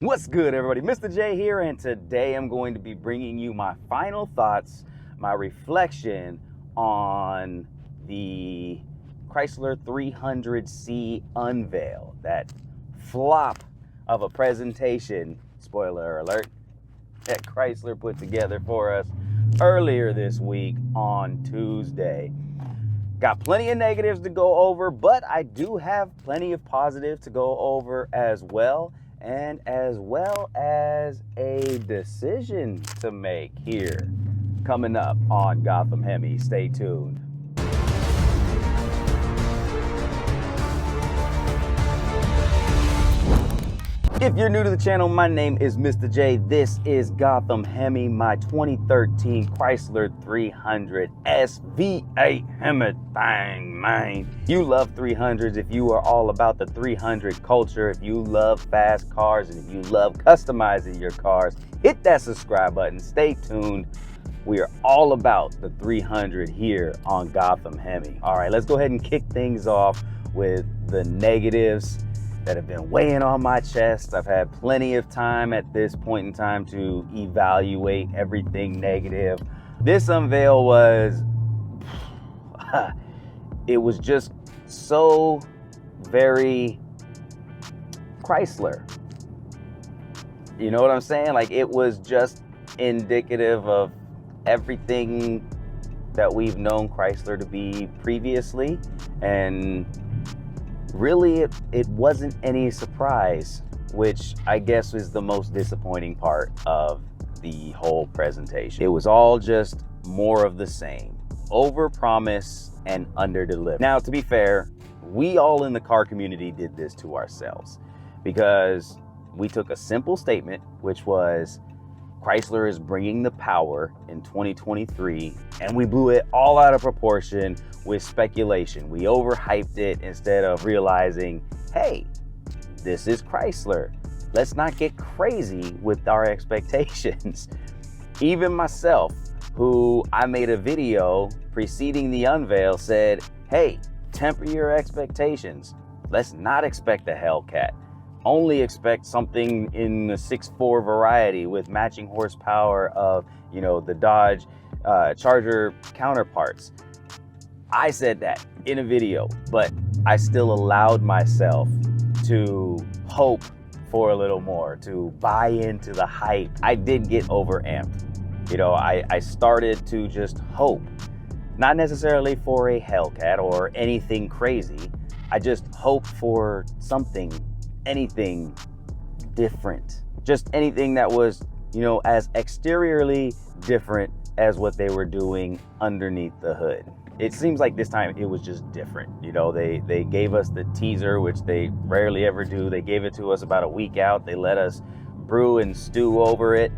What's good, everybody? Mr. J here, and today I'm going to be bringing you my final thoughts, my reflection on the Chrysler 300C unveil, that flop of a presentation, spoiler alert, that Chrysler put together for us earlier this week on Tuesday. Got plenty of negatives to go over, but I do have plenty of positives to go over as well, and as well as a decision to make here coming up on Gotham Hemi. Stay tuned. If you're new to the channel, my name is Mr. J. This is Gotham Hemi, my 2013 Chrysler 300S V8 Hemi-thang, man. You love 300s if you are all about the 300 culture, if you love fast cars, and if you love customizing your cars, hit that subscribe button. Stay tuned. We are all about the 300 here on Gotham Hemi. All right, let's go ahead and kick things off with the negatives that have been weighing on my chest. I've had plenty of time at this point in time to evaluate everything negative. This unveil was, it was just so very Chrysler. You know what I'm saying? Like, it was just indicative of everything that we've known Chrysler to be previously, and really, it wasn't any surprise, which I guess was the most disappointing part of the whole presentation. It was all just more of the same. Over-promise and under-deliver. Now, to be fair, we all in the car community did this to ourselves, because we took a simple statement, which was Chrysler is bringing the power in 2023, and we blew it all out of proportion with speculation. We overhyped it instead of realizing, hey, this is Chrysler. Let's not get crazy with our expectations. Even myself, who I made a video preceding the unveil, said, hey, temper your expectations. Let's not expect a Hellcat. Only expect something in the 6.4 variety with matching horsepower of, you know, the Dodge Charger counterparts. I said that in a video, but I still allowed myself to hope for a little more, to buy into the hype. I did get overamped. You know, I started to just hope, not necessarily for a Hellcat or anything crazy. I just hoped for something, anything different, just anything that was, you know, as exteriorly different as what they were doing underneath the hood. It seems like this time it was just different. You know, they gave us the teaser, which they rarely ever do. They gave it to us about a week out. They let us brew and stew over it.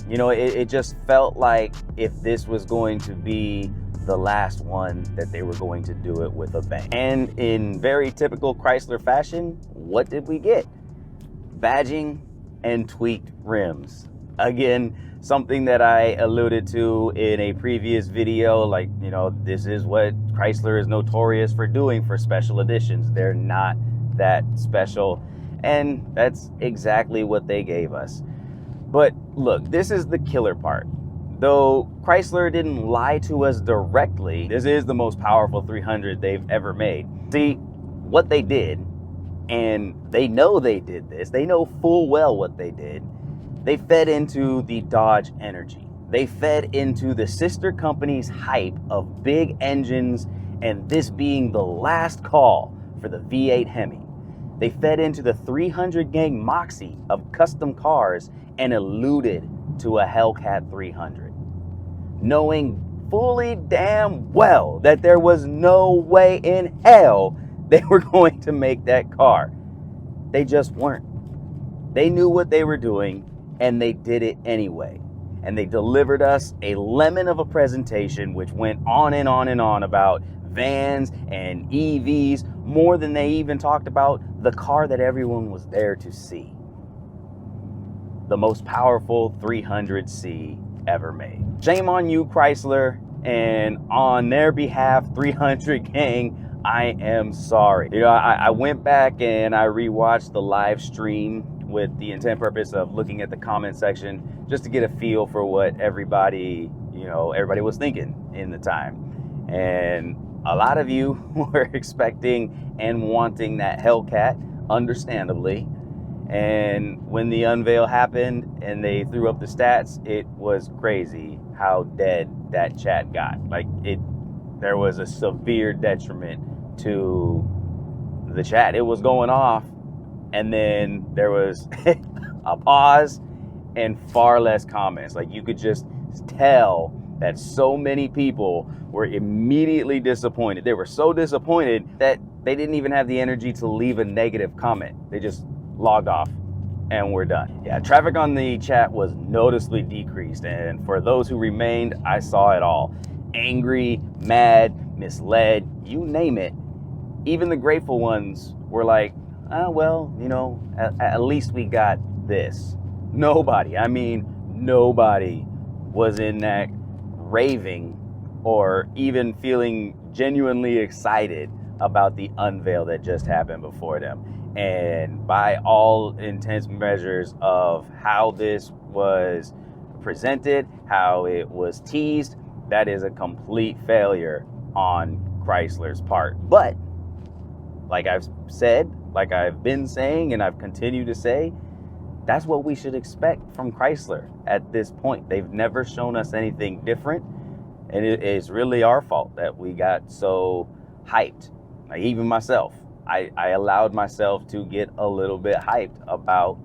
You know, it just felt like if this was going to be the last one, that they were going to do it with a bang. And in very typical Chrysler fashion, what did we get? Badging and tweaked rims. Again, something that I alluded to in a previous video, like, you know, this is what Chrysler is notorious for doing for special editions. They're not that special, and that's exactly what they gave us. But look, this is the killer part. Though Chrysler didn't lie to us directly, this is the most powerful 300 they've ever made. See, what they did, and they know they did this, they know full well what they did, they fed into the Dodge energy. They fed into the sister company's hype of big engines and this being the last call for the V8 Hemi. They fed into the 300 gang moxie of custom cars and alluded to a Hellcat 300, knowing fully damn well that there was no way in hell they were going to make that car. They just weren't. They knew what they were doing, and they did it anyway. And they delivered us a lemon of a presentation which went on and on and on about vans and EVs, more than they even talked about the car that everyone was there to see. The most powerful 300C ever made. Shame on you, Chrysler, and on their behalf, 300 gang, I am sorry. You know, I went back and I rewatched the live stream with the intent purpose of looking at the comment section just to get a feel for what everybody was thinking in the time. And a lot of you were expecting and wanting that Hellcat, understandably. And when the unveil happened and they threw up the stats, it was crazy how dead that chat got. Like, there was a severe detriment to the chat. It was going off, and then there was a pause and far less comments. Like, you could just tell that so many people were immediately disappointed. They were so disappointed that they didn't even have the energy to leave a negative comment. They just logged off and we're done. Yeah, traffic on the chat was noticeably decreased, and for those who remained, I saw it all. Angry, mad, misled, you name it. Even the grateful ones were like, well, at least we got this. Nobody was in that raving or even feeling genuinely excited about the unveil that just happened before them. And by all intents and measures of how this was presented, how it was teased, that is a complete failure on Chrysler's part. But like I've said, like I've been saying, and I've continued to say, that's what we should expect from Chrysler at this point. They've never shown us anything different, and it's really our fault that we got so hyped. Like, even myself, I allowed myself to get a little bit hyped about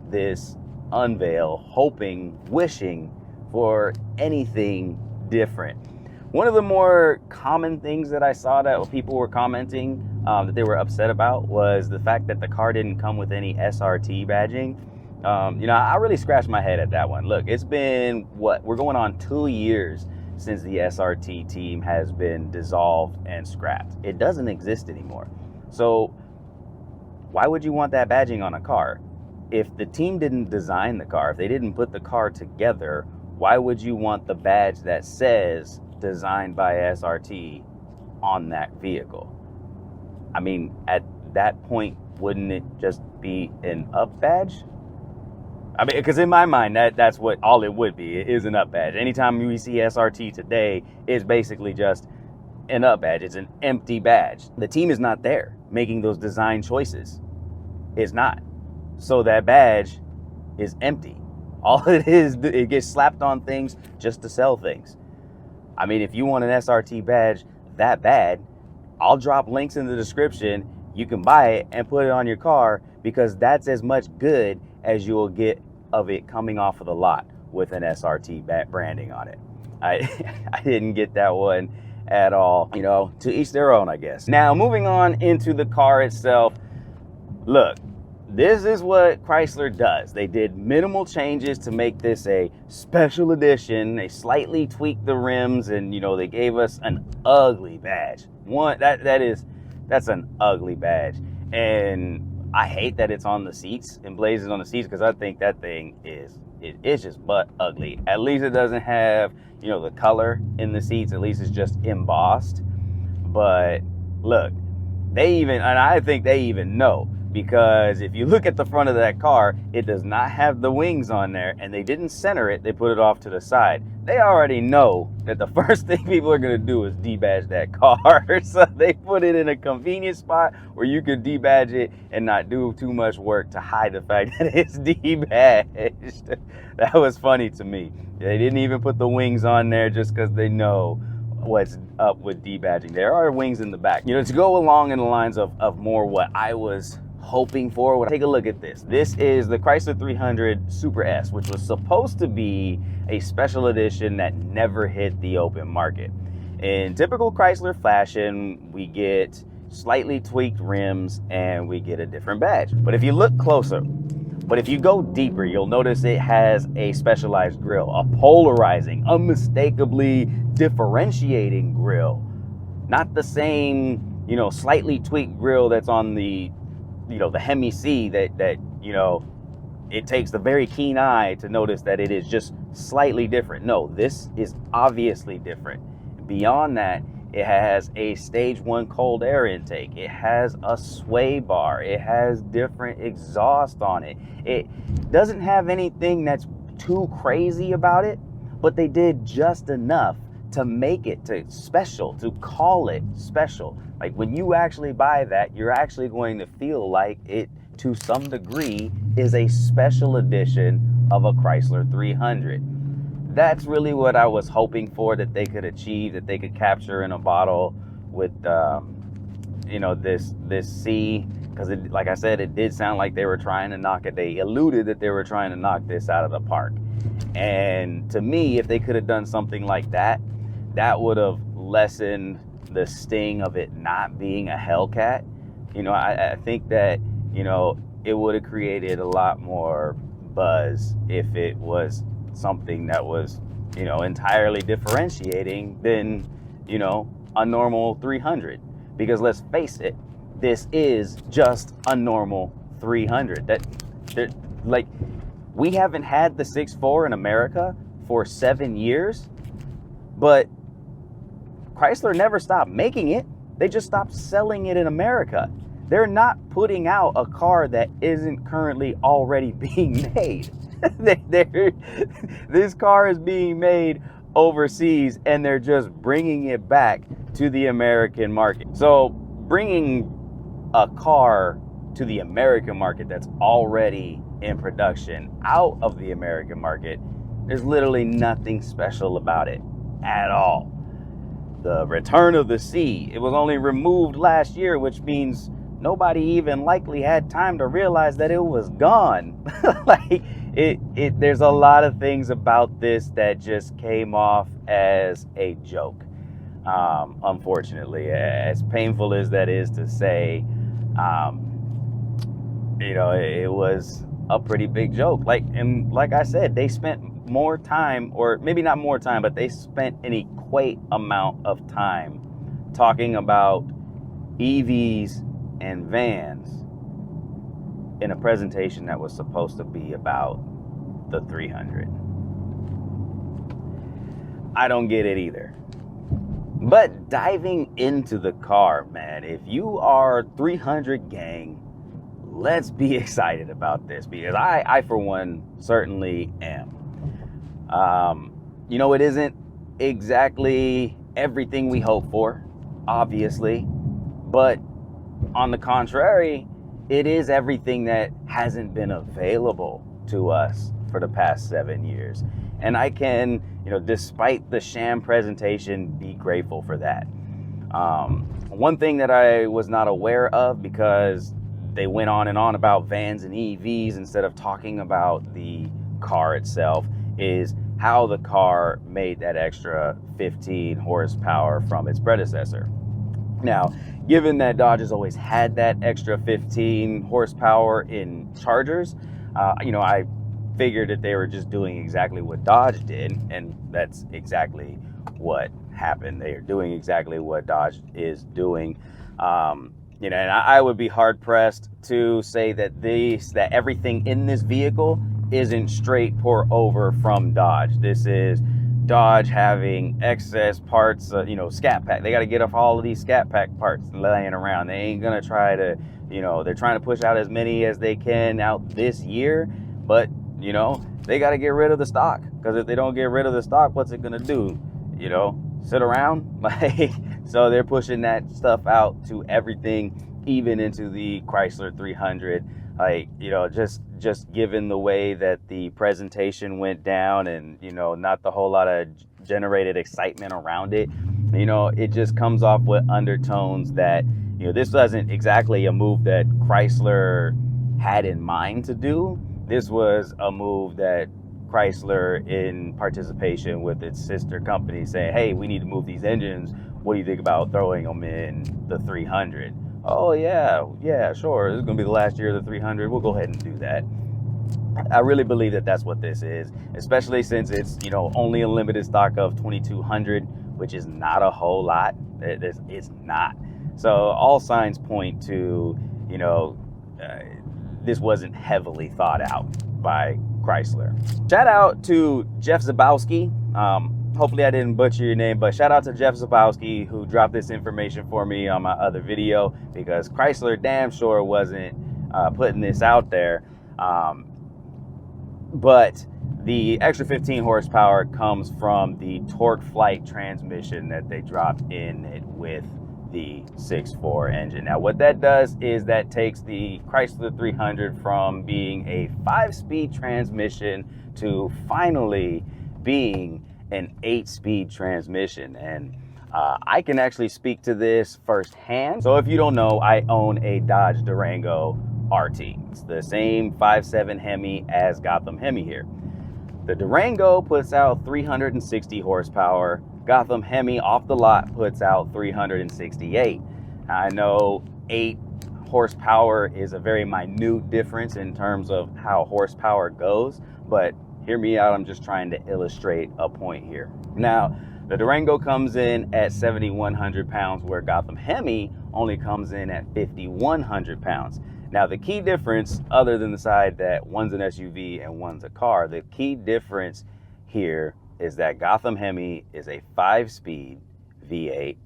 this unveil, hoping, wishing for anything different. One of the more common things that I saw that people were commenting that they were upset about was the fact that the car didn't come with any SRT badging. I really scratched my head at that one. Look, it's been, we're going on 2 years since the SRT team has been dissolved and scrapped. It doesn't exist anymore. So why would you want that badging on a car? If the team didn't design the car, if they didn't put the car together, why would you want the badge that says designed by SRT on that vehicle? I mean, at that point, wouldn't it just be an up badge? I mean, because in my mind, that's what all it would be. It is an up badge. Anytime we see SRT today, it's basically just an up badge. It's an empty badge. The team is not there making those design choices. It's not. So that badge is empty. All it is, it gets slapped on things just to sell things. I mean, if you want an SRT badge that bad, I'll drop links in the description. You can buy it and put it on your car, because that's as much good as you'll get of it coming off of the lot with an SRT branding on it. I didn't get that one at all. To each their own, I guess. Now, moving on into the car itself. Look, this is what Chrysler does. They did minimal changes to make this a special edition. They slightly tweaked the rims, and they gave us an ugly badge. That's an ugly badge. And I hate that it's on the seats, emblazoned on the seats, because I think that thing is just butt ugly. At least it doesn't have, the color in the seats. At least it's just embossed. But look, I think they even know, because if you look at the front of that car, it does not have the wings on there, and they didn't center it. They put it off to the side. They already know that the first thing people are going to do is debadge that car. So they put it in a convenient spot where you could debadge it and not do too much work to hide the fact that it's debadged. That was funny to me. They didn't even put the wings on there just because they know what's up with debadging. There are wings in the back. To go along in the lines of more what I was hoping for. Take a look at this. This is the Chrysler 300 Super S, which was supposed to be a special edition that never hit the open market. In typical Chrysler fashion, we get slightly tweaked rims and we get a different badge. But if you look closer, if you go deeper, you'll notice it has a specialized grille, a polarizing, unmistakably differentiating grille. Not the same, slightly tweaked grille that's on the the Hemi-C that it takes the very keen eye to notice that it is just slightly different. No, this is obviously different. Beyond that, It has a stage 1 cold air intake. It has a sway bar. It has different exhaust on it. It doesn't have anything that's too crazy about it, but they did just enough to make it special, to call it special. Like when you actually buy that, you're actually going to feel like it, to some degree, is a special edition of a Chrysler 300. That's really what I was hoping for, that they could achieve, that they could capture in a bottle with, you know, this C, because like I said, it did sound like they were trying to knock it. They alluded that they were trying to knock this out of the park. And to me, if they could have done something like that, that would have lessened the sting of it not being a Hellcat. You know, I think that, you know, it would have created a lot more buzz if it was something that was, you know, entirely differentiating than, you know, a normal 300. Because let's face it, this is just a normal 300. That like, we haven't had the 6.4 in America for 7 years, but Chrysler never stopped making it. They just stopped selling it in America. They're not putting out a car that isn't currently already being made. This car is being made overseas, and they're just bringing it back to the American market. So bringing a car to the American market that's already in production out of the American market, there's literally nothing special about it at all. The return of the C, it was only removed last year, which means nobody even likely had time to realize that it was gone. Like there's a lot of things about this that just came off as a joke. Unfortunately, as painful as that is to say, you know, it was a pretty big joke. Like I said, they spent more time, or maybe not more time, but they spent an equate amount of time talking about EVs and vans in a presentation that was supposed to be about the 300. I don't get it either. But diving into the car, man, if you are 300 gang, let's be excited about this, because I for one, certainly am. You know, it isn't exactly everything we hope for, obviously, but on the contrary, it is everything that hasn't been available to us for the past 7 years. And I can, you know, despite the sham presentation, be grateful for that. One thing that I was not aware of, because they went on and on about vans and EVs instead of talking about the car itself, is how the car made that extra 15 horsepower from its predecessor. Now, given that Dodge has always had that extra 15 horsepower in Chargers, you know, I figured that they were just doing exactly what Dodge did, and that's exactly what happened. They are doing exactly what Dodge is doing. You know, and I would be hard pressed to say that that everything in this vehicle isn't straight pour over from Dodge. This is Dodge having excess parts, you know, scat pack. They got to get off all of these scat pack parts laying around. They ain't gonna try to, you know, they're trying to push out as many as they can out this year, but you know, they got to get rid of the stock, because if they don't get rid of the stock, what's it gonna do? You know, sit around? Like, so they're pushing that stuff out to everything, even into the Chrysler 300. Like, you know, just given the way that the presentation went down, and, you know, not the whole lot of generated excitement around it, you know, it just comes off with undertones that, you know, this wasn't exactly a move that Chrysler had in mind to do. This was a move that Chrysler, in participation with its sister company, saying, hey, we need to move these engines. What do you think about throwing them in the 300? Oh, yeah, sure. This is going to be the last year of the 300. We'll go ahead and do that. I really believe that that's what this is, especially since it's, you know, only a limited stock of 2,200, which is not a whole lot. It's not. So all signs point to, you know, this wasn't heavily thought out by Chrysler. Shout out to Jeff Zabowski. hopefully I didn't butcher your name, but shout out to Jeff Zabowski who dropped this information for me on my other video, because Chrysler damn sure wasn't putting this out there. But the extra 15 horsepower comes from the torque flight transmission that they dropped in it with the 6.4 engine. Now what that does is that takes the Chrysler 300 from being a 5-speed transmission to finally being an 8-speed transmission. And I can actually speak to this firsthand. So if you don't know, I own a Dodge Durango RT. It's the same 5.7 Hemi as Gotham Hemi here. The Durango puts out 360 horsepower. Gotham Hemi off the lot puts out 368. I know 8 horsepower is a very minute difference in terms of how horsepower goes, but hear me out, I'm just trying to illustrate a point here. Now, the Durango comes in at 7,100 pounds, where Gotham Hemi only comes in at 5,100 pounds. Now, the key difference, other than the side that one's an SUV and one's a car, the key difference here is that Gotham Hemi is a 5-speed V8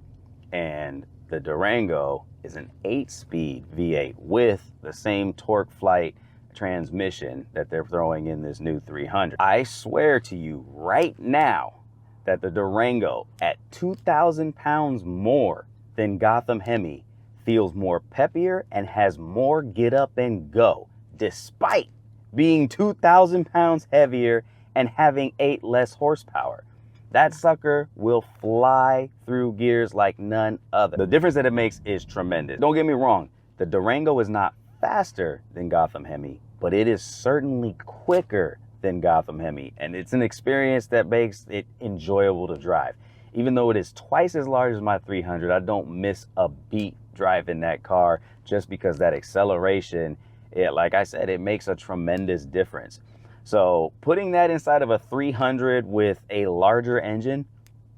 and the Durango is an 8-speed V8 with the same torque flight transmission that they're throwing in this new 300. I swear to you right now that the Durango at 2,000 pounds more than Gotham Hemi feels more peppier and has more get up and go, despite being 2,000 pounds heavier and having 8 less horsepower. That sucker will fly through gears like none other. The difference that it makes is tremendous. Don't get me wrong, the Durango is not faster than Gotham Hemi, but it is certainly quicker than Gotham Hemi, and it's an experience that makes it enjoyable to drive. Even though it is twice as large as my 300, I don't miss a beat driving that car, just because that acceleration, like I said, it makes a tremendous difference. So putting that inside of a 300 with a larger engine,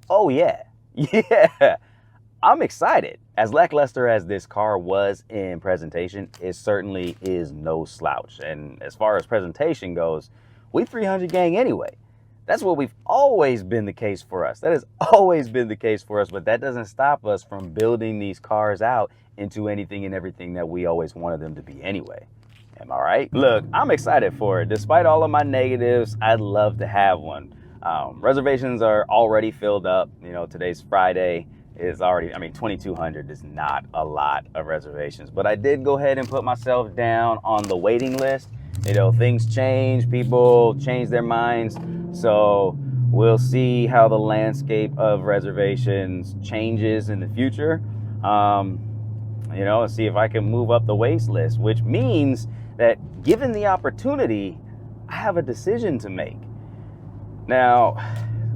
oh yeah, I'm excited. As lackluster as this car was in presentation, it certainly is no slouch. And as far as presentation goes, we 300 gang anyway. That's what we've always been the case for us. That has always been the case for us, but that doesn't stop us from building these cars out into anything and everything that we always wanted them to be anyway. Am I right? Look, I'm excited for it. Despite all of my negatives, I'd love to have one. Reservations are already filled up. You know, today's Friday. Is already, 2,200 is not a lot of reservations, but I did go ahead and put myself down on the waiting list. You know, things change, people change their minds. So we'll see how the landscape of reservations changes in the future. You know, and see if I can move up the wait list, which means that given the opportunity, I have a decision to make. Now,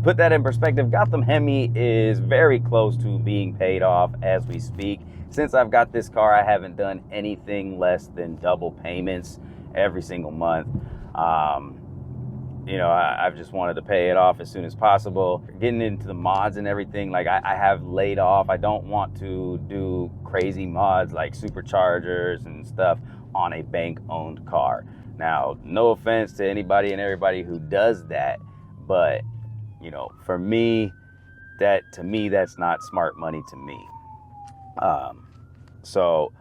put that in perspective, Gotham Hemi is very close to being paid off as we speak. Since I've got this car, I haven't done anything less than double payments every single month. You know, I've just wanted to pay it off as soon as possible. Getting into the mods and everything, like I have laid off. I don't want to do crazy mods like superchargers and stuff on a bank-owned car. Now, no offense to anybody and everybody who does that, but you know, for me, that's not smart money to me. So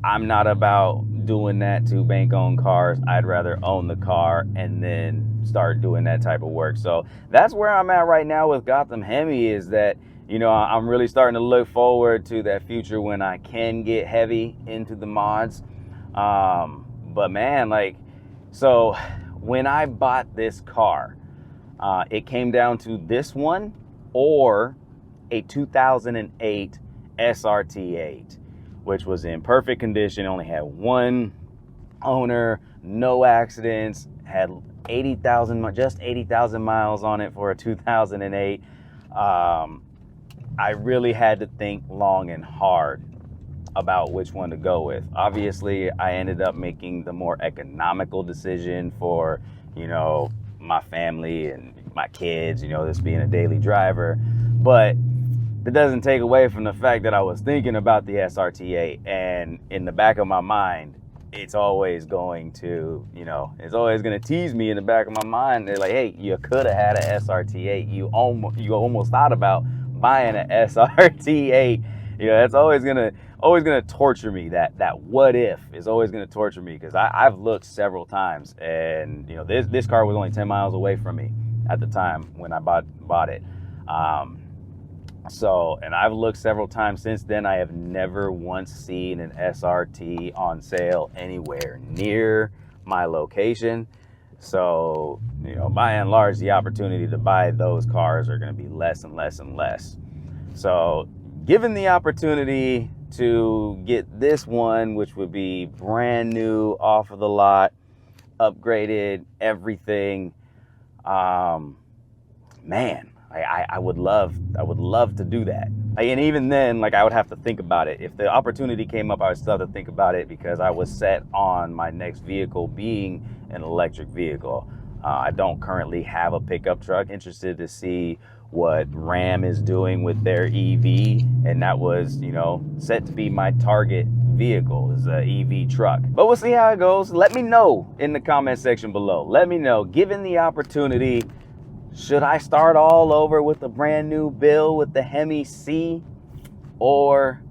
I'm not about doing that to bank-owned cars. I'd rather own the car and then start doing that type of work. So that's where I'm at right now with Gotham Hemi, is that, you know, I'm really starting to look forward to that future when I can get heavy into the mods. But man, like, so when I bought this car, it came down to this one or a 2008 SRT8, which was in perfect condition, only had one owner, no accidents, had 80,000, just 80,000 miles on it for a 2008. I really had to think long and hard about which one to go with. Obviously, I ended up making the more economical decision for, you know, my family and my kids, you know, this being a daily driver. But that doesn't take away from the fact that I was thinking about the SRT8, and in the back of my mind, it's always going to, you know, it's always going to tease me in the back of my mind. They're like, hey, you could have had an SRT8. You almost thought about buying an SRT8. You know, that's always gonna torture me. That what if is always gonna torture me, because I've looked several times, and you know, this car was only 10 miles away from me at the time when I bought it. So, and I've looked several times since then. I have never once seen an SRT on sale anywhere near my location. So, you know, by and large, the opportunity to buy those cars are going to be less and less and less. So, given the opportunity to get this one, which would be brand new off of the lot, upgraded, everything, man, I would love to do that. And even then, like, I would have to think about it. If the opportunity came up, I would still have to think about it, because I was set on my next vehicle being an electric vehicle. I don't currently have a pickup truck. Interested to see what Ram is doing with their EV, and that was, you know, set to be my target vehicle, is an EV truck. But we'll see how it goes. Let me know in the comment section below. Let me know, given the opportunity, should I start all over with a brand new build with the Hemi C, or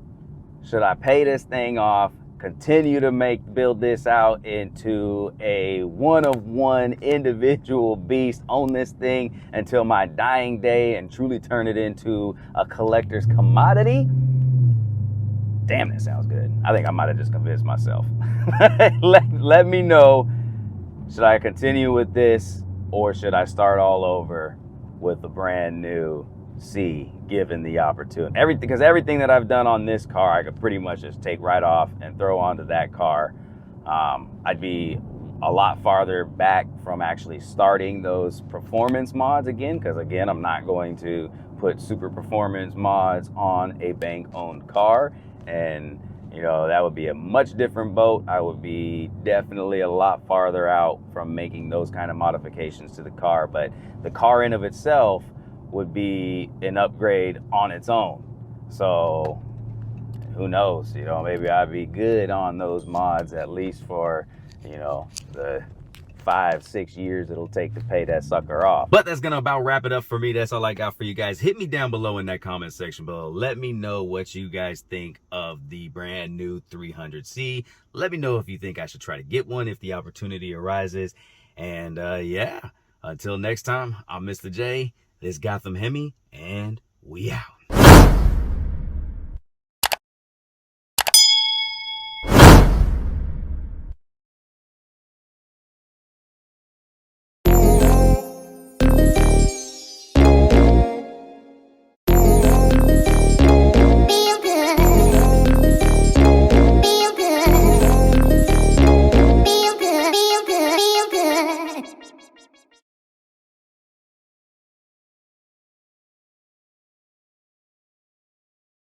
should I pay this thing off, continue to build this out into a one-of-one individual beast, own this thing until my dying day, and truly turn it into a collector's commodity? Damn, that sounds good. I think I might have just convinced myself. let me know, should I continue with this, or should I start all over with a brand new C, given the opportunity? Because everything that I've done on this car, I could pretty much just take right off and throw onto that car. I'd be a lot farther back from actually starting those performance mods again, because again, I'm not going to put super performance mods on a bank-owned car, and you know, that would be a much different boat. I would be definitely a lot farther out from making those kind of modifications to the car. But the car in of itself would be an upgrade on its own. So who knows, you know, maybe I'd be good on those mods, at least for, you know, the 5-6 years it'll take to pay that sucker off. But that's gonna about wrap it up for me. That's all I got for you guys. Hit me down below in that comment section below. Let me know what you guys think of the brand new 300C. Let me know if you think I should try to get one if the opportunity arises. And yeah, until next time, I'm Mr. J, this Gotham Hemi, and we out.